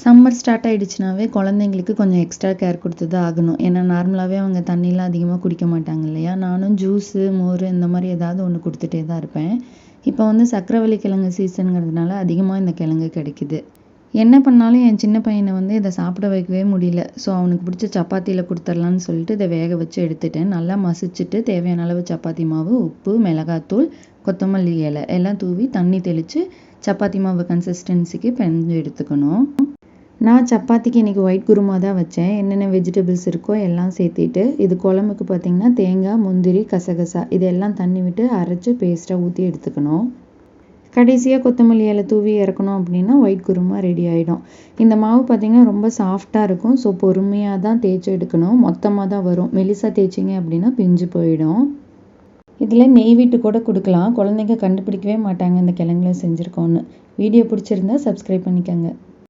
Summer start ஆகிடுச்சுனாவே குழந்தைங்களுக்கு கொஞ்சம் extra care கொடுத்து தான் ஆகணும். ஏன்னா நார்மலாகவே அவங்க தண்ணிலாம் அதிகமாக குடிக்க மாட்டாங்க இல்லையா? நானும் ஜூஸு, மோர் இந்த மாதிரி ஏதாவது ஒன்று கொடுத்துட்டே தான் இருப்பேன். இப்போ வந்து சக்கரவள்ளி கிழங்கு சீசனுங்கிறதுனால அதிகமாக இந்த கிழங்கு கிடைக்குது. என்ன பண்ணாலும் என் சின்ன பையனை வந்து இதை சாப்பிட வைக்கவே முடியல. ஸோ அவனுக்கு பிடிச்ச சப்பாத்தியில் கொடுத்துர்லான்னு சொல்லிட்டு இதை வேக வச்சு எடுத்துட்டேன். நல்லா மசிச்சுட்டு தேவையான அளவு சப்பாத்தி மாவு, உப்பு, மிளகாத்தூள், கொத்தமல்லி இலை எல்லாம் தூவி தண்ணி தெளித்து சப்பாத்தி மாவு கன்சிஸ்டன்சிக்கு பெஞ்சு எடுத்துக்கணும். நான் சப்பாத்திக்கு இன்றைக்கி ஒயிட் குருமா தான் வச்சேன். என்னென்ன வெஜிடபிள்ஸ் இருக்கோ எல்லாம் சேர்த்திட்டு, இது குழம்புக்கு பார்த்திங்கன்னா தேங்காய், முந்திரி, கசகசா இதெல்லாம் தண்ணி விட்டு அரைச்சி பேஸ்ட்டாக ஊற்றி எடுத்துக்கணும். கடைசியாக கொத்தமல்லி இலை தூவி இறக்கணும் அப்படின்னா ஒயிட் குருமா ரெடி ஆகிடும். இந்த மாவு பார்த்திங்கன்னா ரொம்ப சாஃப்டாக இருக்கும். ஸோ பொறுமையாக தான் தேய்ச்சி எடுக்கணும். மொத்தமாக தான் வரும். மெலிசாக தேய்ச்சிங்க அப்படின்னா பிஞ்சு போயிடும். இதில் நெய் விட்டு கூட கொடுக்கலாம். குழந்தைங்க கண்டுபிடிக்கவே மாட்டாங்க இந்த கிழங்குல செஞ்சுருக்கோன்னு. வீடியோ பிடிச்சிருந்தா சப்ஸ்கிரைப் பண்ணிக்கோங்க.